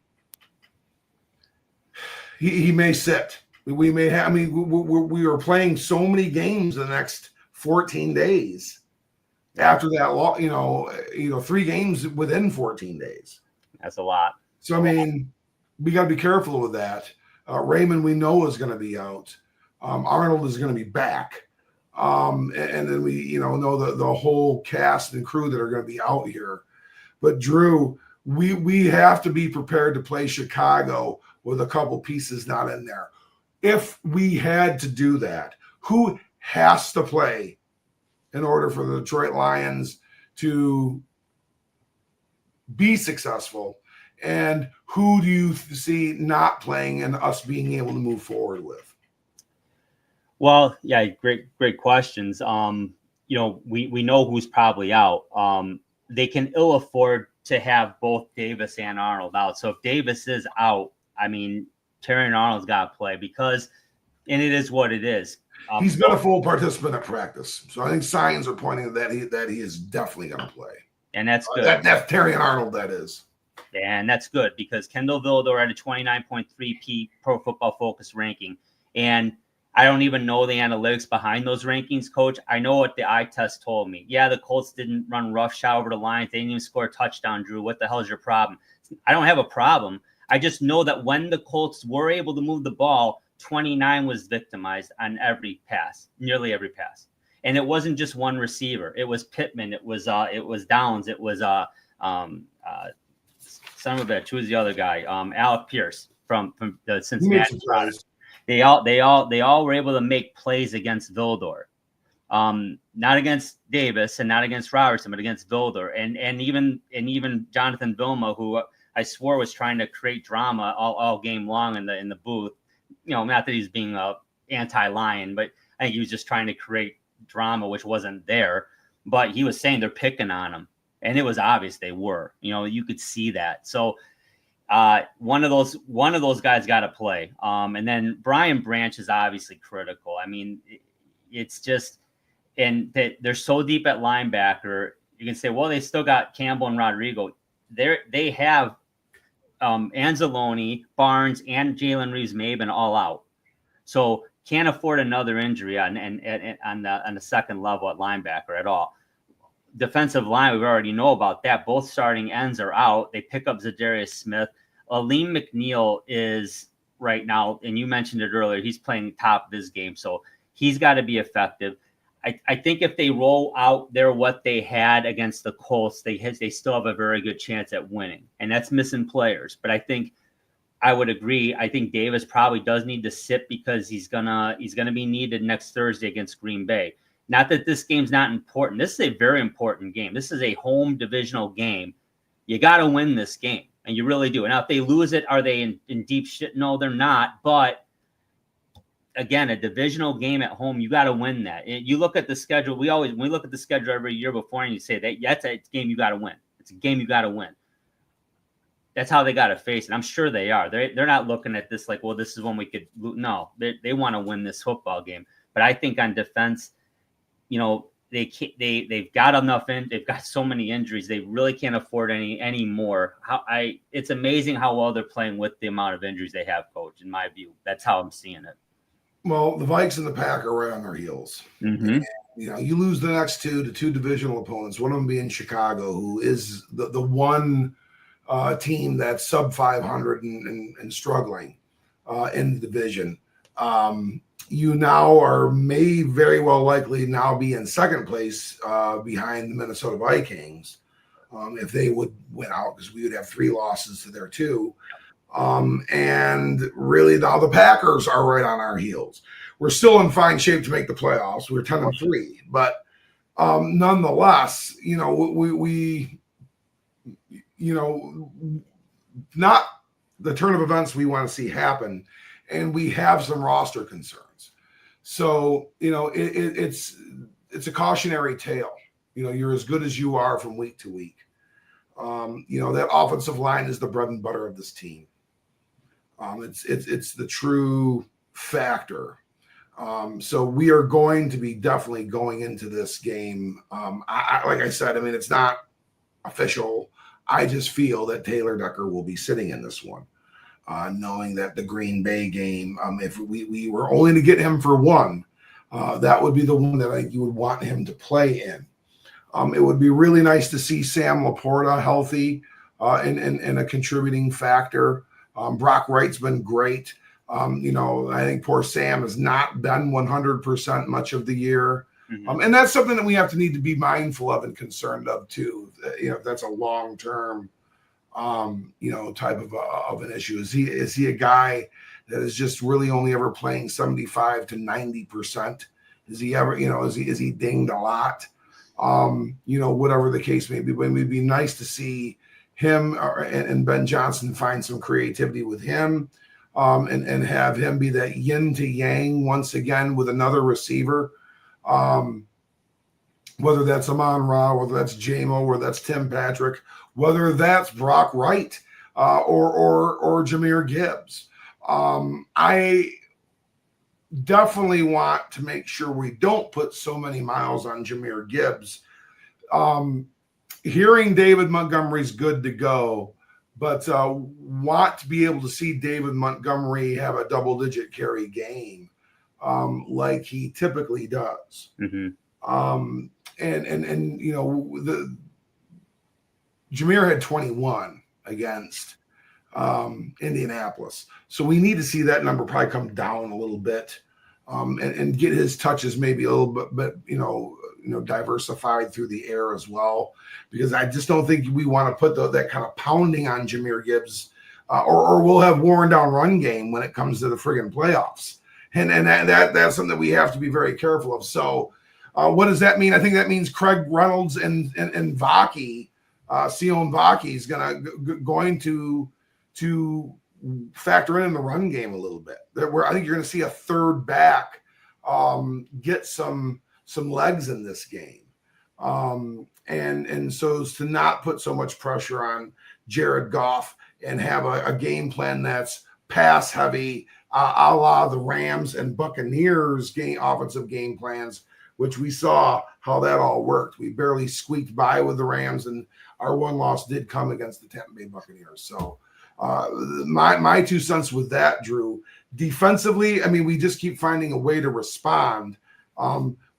he may sit. We may have. I mean, we are playing so many games in the next 14 days. After that, 3 games within 14 days. That's a lot. So I mean, we got to be careful with that. Raymond, we know, is going to be out. Arnold is going to be back. And then we, know the whole cast and crew that are going to be out here. But Drew, we have to be prepared to play Chicago with a couple pieces not in there. If we had to do that, who has to play in order for the Detroit Lions to be successful? And who do you see not playing and us being able to move forward with? Well, yeah, great questions. We know who's probably out. They can ill afford to have both Davis and Arnold out. So if Davis is out, I mean, Terry and Arnold's got to play and it is what it is. He's been a full participant at practice, so I think signs are pointing that he is definitely going to play, and that's good. That's Terry and Arnold. That is. And that's good because Kendall Vildor had a 29.3 Pro Football Focus ranking. And I don't even know the analytics behind those rankings, Coach. I know what the eye test told me. Yeah, the Colts didn't run roughshod over the Lions. They didn't even score a touchdown, Drew. What the hell is your problem? I don't have a problem. I just know that when the Colts were able to move the ball, 29 was victimized on every pass, nearly every pass. And it wasn't just one receiver. It was Pittman. It was Downs. It was son of a bitch. Who was the other guy? Alec Pierce from the Cincinnati Rollins. They all were able to make plays against Vildor. Not against Davis and not against Robertson, but against Vildor. And even Jonathan Vilma, who I swore was trying to create drama all game long in the booth. Not that he's being anti-Lion, but I think he was just trying to create drama, which wasn't there. But he was saying they're picking on him. And it was obvious they were. You could see that. So one of those guys got to play. And then Brian Branch is obviously critical. I mean, it's just, and they're so deep at linebacker. You can say, well, they still got Campbell and Rodrigo. They have Anzalone, Barnes, and Jalen Reeves-Maben all out. So can't afford another injury on the second level at linebacker at all. Defensive line, we already know about that. Both starting ends are out. They pick up Zadarius Smith. Aleem McNeil is right now, and you mentioned it earlier, he's playing top of his game, so he's got to be effective. I think if they roll out there what they had against the Colts, they still have a very good chance at winning, and that's missing players. But I think I would agree. I think Davis probably does need to sit because he's gonna be needed next Thursday against Green Bay. Not that this game's not important. This is a very important game. This is a home divisional game. You got to win this game, and you really do. Now, if they lose it, are they in deep shit? No, they're not. But again, a divisional game at home, you got to win that. You look at the schedule. We look at the schedule every year before, and you say that's a game you got to win. It's a game you got to win. That's how they got to face it. I'm sure they are. They're not looking at this like, well, this is when we could. No, they want to win this football game. But I think on defense, they've got enough in. They've got so many injuries. They really can't afford any more. It's amazing how well they're playing with the amount of injuries they have, Coach. In my view, that's how I'm seeing it. Well, the Vikes and the Pack are right on their heels. Mm-hmm. And, you lose the next two divisional opponents. One of them being Chicago, who is the one team that's sub 500 and struggling in the division. You now may very well likely now be in second place behind the Minnesota Vikings if they would win out, because we would have 3 losses to their 2. And really now the Packers are right on our heels. We're still in fine shape to make the playoffs. We're 10-3, but nonetheless, we not the turn of events we want to see happen, and we have some roster concerns. So, it's a cautionary tale. You're as good as you are from week to week. That offensive line is the bread and butter of this team. It's the true factor. So we are going to be definitely going into this game. Like I said, it's not official. I just feel that Taylor Decker will be sitting in this one, knowing that the Green Bay game, if we were only to get him for one, that would be the one that I think you would want him to play in. It would be really nice to see Sam Laporta healthy and a contributing factor. Brock Wright's been great. I think poor Sam has not been 100% much of the year. Mm-hmm. And that's something that we need to be mindful of and concerned of too. That's a long-term, type of an issue. Is he a guy that is just really only ever playing 75 to 90%? Is he ever, is he dinged a lot? Whatever the case may be, but it would be nice to see him and Ben Johnson find some creativity with him, and have him be that yin to yang once again with another receiver. Whether that's Amon-Ra, whether that's J-Mo, whether that's Tim Patrick, whether that's Brock Wright, or Jahmyr Gibbs. I definitely want to make sure we don't put so many miles on Jahmyr Gibbs. Hearing David Montgomery's good to go, but want to be able to see David Montgomery have a double-digit carry game like he typically does. Mm-hmm. The Jahmyr had 21 against Indianapolis, so we need to see that number probably come down a little bit, and get his touches maybe a little bit diversified through the air as well, because I just don't think we want to put that kind of pounding on Jahmyr Gibbs, or we'll have worn down run game when it comes to the friggin' playoffs. And that's something that we have to be very careful of. So what does that mean? I think that means Craig Reynolds and Vaki, Sion Vaki is going to factor in the run game a little bit. I think you're going to see a third back get some legs in this game. And so as to not put so much pressure on Jared Goff and have a game plan that's pass heavy, a la the Rams and Buccaneers offensive game plans, which we saw how that all worked. We barely squeaked by with the Rams, and our one loss did come against the Tampa Bay Buccaneers. So my 2 cents with that, Drew. Defensively, we just keep finding a way to respond.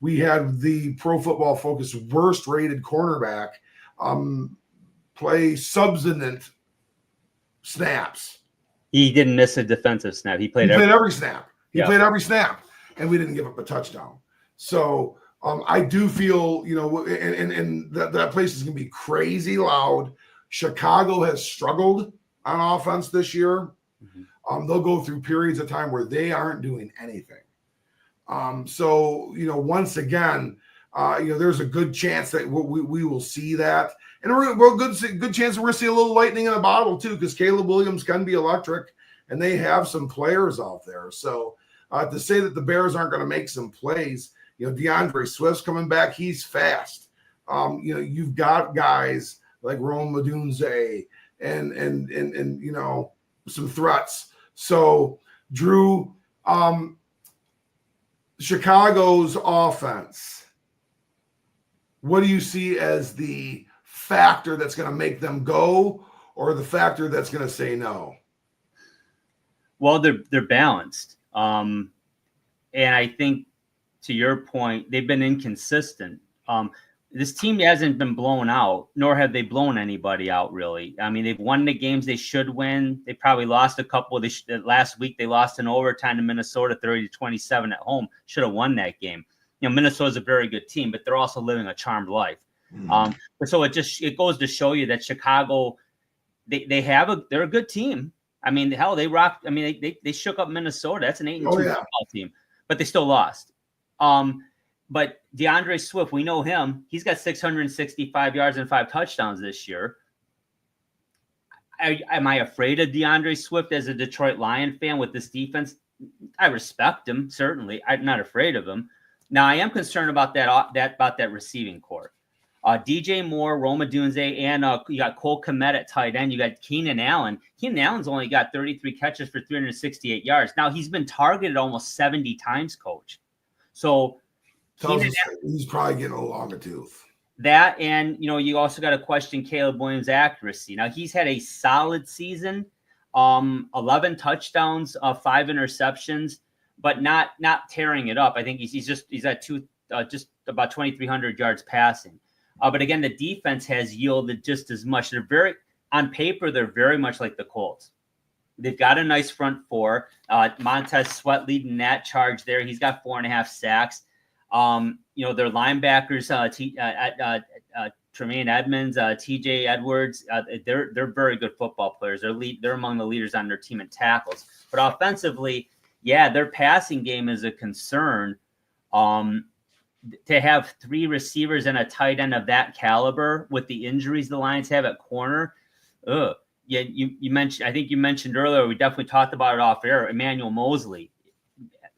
We had the Pro Football Focus worst rated cornerback play substantive snaps. He didn't miss a defensive snap. He played every snap. Played every snap, and we didn't give up a touchdown. So I do feel, and that place is going to be crazy loud. Chicago has struggled on offense this year. They'll go through periods of time where they aren't doing anything. So, once again, there's a good chance that we will see that. And we're good chance we're going to see a little lightning in a bottle, too, because Caleb Williams can be electric, and they have some players out there. So to say that the Bears aren't going to make some plays, DeAndre Swift's coming back. He's fast. You've got guys like Rome Odunze and some threats. So, Drew, Chicago's offense, what do you see as the factor that's going to make them go, or the factor that's going to say no? Well, they're balanced. And I think, to your point, they've been inconsistent. This team hasn't been blown out, nor have they blown anybody out, really. I mean, they've won the games they should win. They probably lost a couple. Last week, they lost in overtime to Minnesota 30-27 at home. Should have won that game. Minnesota's a very good team, but they're also living a charmed life. But so it goes to show you that Chicago, they're a good team. I mean, hell, they rocked. I mean, they shook up Minnesota. That's an 8-2 football team, but they still lost. But DeAndre Swift, we know him. He's got 665 yards and 5 touchdowns this year. Am I afraid of DeAndre Swift as a Detroit Lion fan with this defense? I respect him, certainly. I'm not afraid of him. Now, I am concerned about that receiving core. DJ Moore, Rome Odunze, and you got Cole Kmet at tight end. You got Keenan Allen. Keenan Allen's only got 33 catches for 368 yards. Now, he's been targeted almost 70 times, Coach. So he's probably getting a little long a tooth. That, and you also got to question Caleb Williams' accuracy. Now, he's had a solid season, 11 touchdowns, 5 interceptions, but not tearing it up. I think he's at just about 2,300 yards passing. But again, the defense has yielded just as much. On paper, they're very much like the Colts. They've got a nice front four. Montez Sweat leading that charge there. He's got 4.5 sacks. Their linebackers, Tremaine Edmonds, TJ Edwards, they're very good football players. They're among the leaders on their team in tackles. But offensively, their passing game is a concern. To have 3 receivers and a tight end of that caliber with the injuries the Lions have at corner, you mentioned. I think you mentioned earlier. We definitely talked about it off air. Emmanuel Mosley.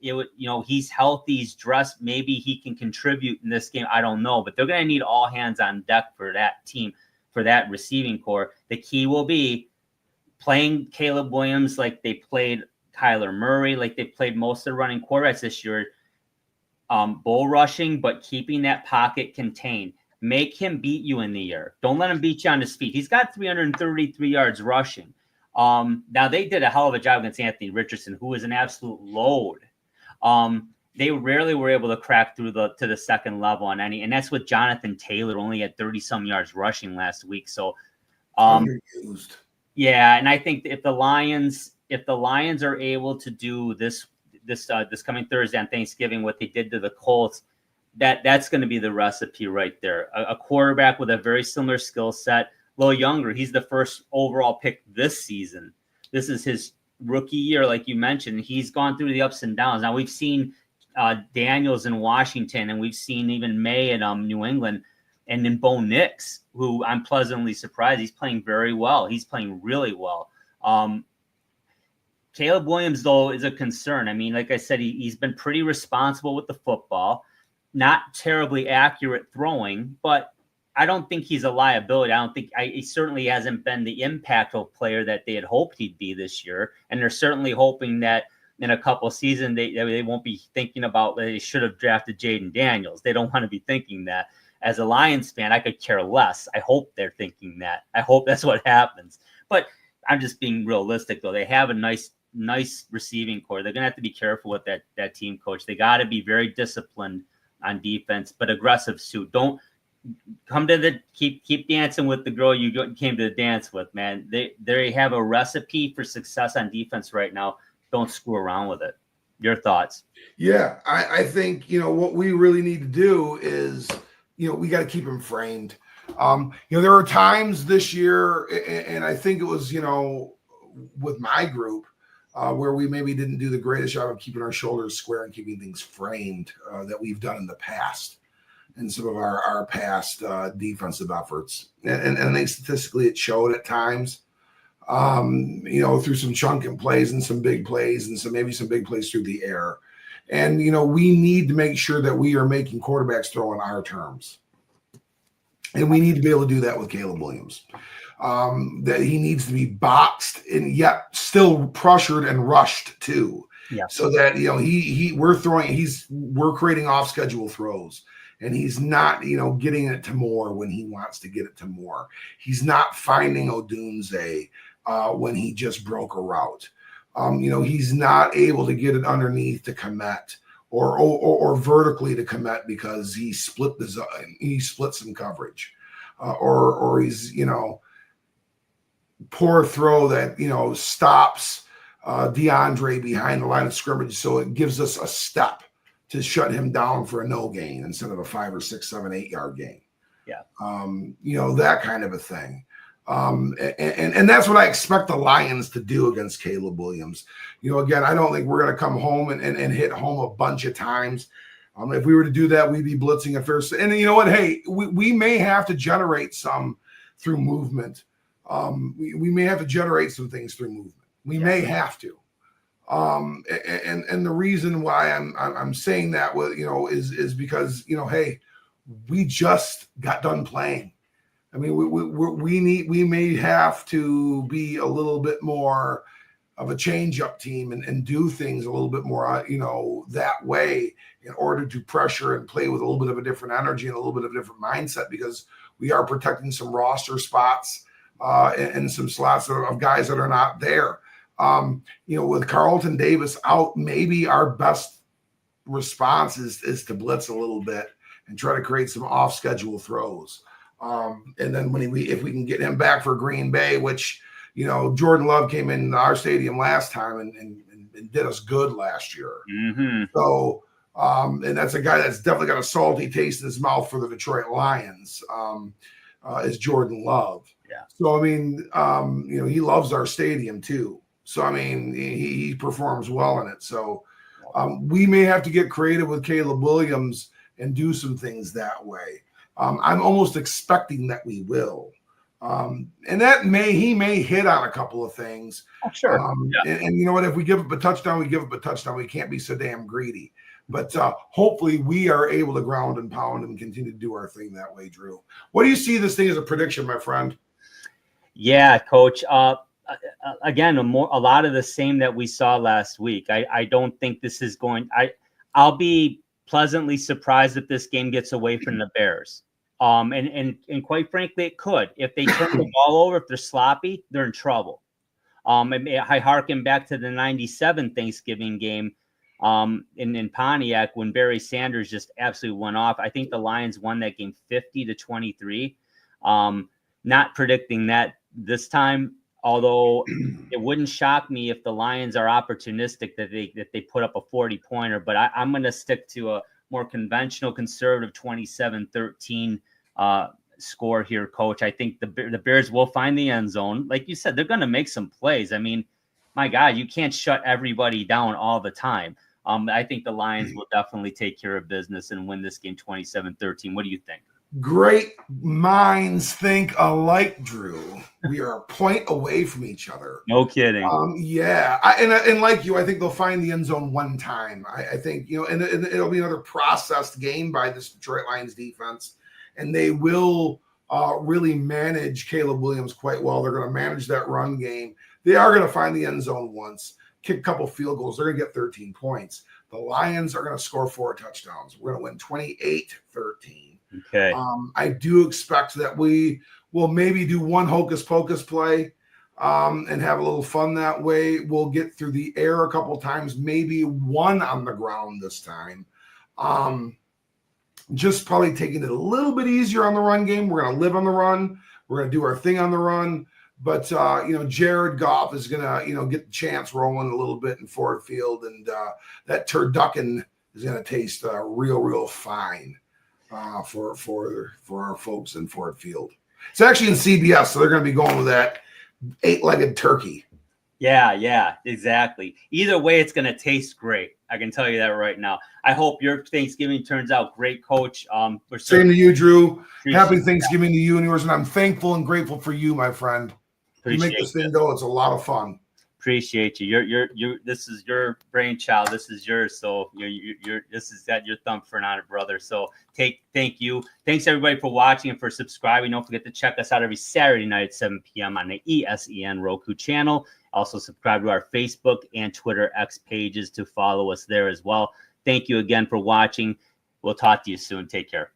He's healthy, he's dressed. Maybe he can contribute in this game. I don't know, but they're going to need all hands on deck for that team, for that receiving core. The key will be playing Caleb Williams like they played Kyler Murray, like they played most of the running quarterbacks this year. Bull rushing, but keeping that pocket contained. Make him beat you in the air. Don't let him beat you on his feet. He's got 333 yards rushing. Now they did a hell of a job against Anthony Richardson, who was an absolute load. They rarely were able to crack through to the second level on any, and that's with Jonathan Taylor only had 30-some yards rushing last week. So, underused. Yeah, and I think if the Lions are able to do this coming Thursday on Thanksgiving, what they did to the Colts, that's going to be the recipe right there. A quarterback with a very similar skill set, a little younger. He's the first overall pick this season. This is his rookie year, like you mentioned. He's gone through the ups and downs. Now we've seen Daniels in Washington, and we've seen even May in New England, and then Bo Nix, who I'm pleasantly surprised. He's playing very well. He's playing really well. Caleb Williams, though, is a concern. I mean, like I said, he's been pretty responsible with the football, not terribly accurate throwing, but I don't think he's a liability. He certainly hasn't been the impactful player that they had hoped he'd be this year. And they're certainly hoping that in a couple of seasons, they won't be thinking about they should have drafted Jaden Daniels. They don't want to be thinking that. As a Lions fan, I could care less. I hope they're thinking that. I hope that's what happens. But I'm just being realistic, though. They have a nice receiving core. They're going to have to be careful with that team, Coach. They got to be very disciplined on defense, but aggressive suit. Don't come to keep dancing with the girl you came to dance with, man. They have a recipe for success on defense right now. Don't screw around with it. Your thoughts? Yeah, I think, what we really need to do is, we got to keep them framed. There are times this year, and I think it was, with my group, where we maybe didn't do the greatest job of keeping our shoulders square and keeping things framed that we've done in the past in some of our past defensive efforts. And I think statistically it showed at times, through some chunking plays and some big plays and maybe some big plays through the air. And, we need to make sure that we are making quarterbacks throw on our terms. And we need to be able to do that with Caleb Williams. That he needs to be boxed and yet still pressured and rushed too. Yeah. So that, we're creating off schedule throws. And he's not, getting it to Moore when he wants to get it to Moore. He's not finding Odunze when he just broke a route. He's not able to get it underneath to Komet or vertically to Komet because he split some coverage, or he's poor throw that stops DeAndre behind the line of scrimmage, so it gives us a step to shut him down for a no gain instead of a 5 or 6, 7, 8 yard gain. Yeah. That kind of a thing. And that's what I expect the Lions to do against Caleb Williams. Again, I don't think we're going to come home and hit home a bunch of times. If we were to do that, we'd be blitzing at first. And you know what? Hey, we may have to generate some through movement. We may have to generate some things through movement. We may have to. And the reason why I'm saying that is because hey, we just got done playing. I mean, we may have to be a little bit more of a change-up team and do things a little bit more that way in order to pressure and play with a little bit of a different energy and a little bit of a different mindset, because we are protecting some roster spots and some slots of guys that are not there. With Carlton Davis out, maybe our best response is to blitz a little bit and try to create some off-schedule throws. And then if we can get him back for Green Bay, which, Jordan Love came in our stadium last time and did us good last year. Mm-hmm. So, and that's a guy that's definitely got a salty taste in his mouth for the Detroit Lions, is Jordan Love. Yeah. So, I mean, he loves our stadium too. So, I mean, he performs well in it. So we may have to get creative with Caleb Williams and do some things that way. I'm almost expecting that we will. And he may hit on a couple of things. Oh, sure. And you know what? If we give up a touchdown, we give up a touchdown. We can't be so damn greedy. But hopefully we are able to ground and pound and continue to do our thing that way, Drew. What do you see this thing as a prediction, my friend? Yeah, Coach. Again, a lot of the same that we saw last week. I don't think this is going. I'll be pleasantly surprised if this game gets away from the Bears. And quite frankly, it could. If they turn the ball over, if they're sloppy, they're in trouble. I harken back to the '97 Thanksgiving game in Pontiac when Barry Sanders just absolutely went off. I think the Lions won that game 50-23. Not predicting that this time, although it wouldn't shock me if the Lions are opportunistic that they put up a 40-pointer. But I'm going to stick to a more conventional, conservative 27-13 score here, Coach. I think the Bears will find the end zone. Like you said, they're going to make some plays. I mean, my God, you can't shut everybody down all the time. I think the Lions will definitely take care of business and win this game 27-13. What do you think? Great minds think alike, Drew. We are a point away from each other. No kidding. Yeah. And like you, I think they'll find the end zone one time. I think, and it'll be another processed game by this Detroit Lions defense. And they will really manage Caleb Williams quite well. They're going to manage that run game. They are going to find the end zone once, kick a couple field goals. They're going to get 13 points. The Lions are going to score 4 touchdowns. We're going to win 28-13. Okay. I do expect that we will maybe do one hocus pocus play and have a little fun that way. We'll get through the air a couple times, maybe one on the ground this time. Just probably taking it a little bit easier on the run game. We're going to live on the run. We're going to do our thing on the run. But, Jared Goff is going to, get the chance rolling a little bit in Ford Field. And that turducken is going to taste real, real fine. For our folks in Ford Field. It's actually in CBS, so they're going to be going with that 8-legged turkey. Yeah, exactly. Either way, it's going to taste great. I can tell you that right now. I hope your Thanksgiving turns out great, Coach. Same to you, Drew. Happy Appreciate Thanksgiving to you and yours, and I'm thankful and grateful for you, my friend. You make this thing go. It's a lot of fun. Appreciate you. You're. This is your brainchild. This is yours. So you're. This has got your thumb for an honor, brother. So thank you. Thanks everybody for watching and for subscribing. Don't forget to check us out every Saturday night at 7 p.m. on the ESEN Roku channel. Also subscribe to our Facebook and Twitter X pages to follow us there as well. Thank you again for watching. We'll talk to you soon. Take care.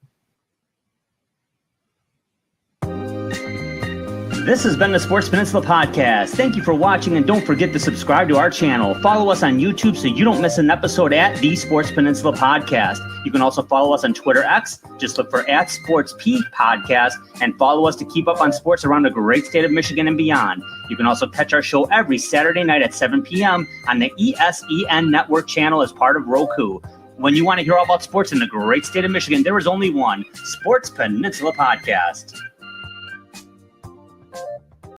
This has been the Sports Peninsula Podcast. Thank you for watching, and don't forget to subscribe to our channel. Follow us on YouTube so you don't miss an episode at the Sports Peninsula Podcast. You can also follow us on Twitter X. Just look for @SportsP Podcast and follow us to keep up on sports around the great state of Michigan and beyond. You can also catch our show every Saturday night at 7 p.m. on the ESEN Network channel as part of Roku. When you want to hear all about sports in the great state of Michigan, there is only one Sports Peninsula Podcast.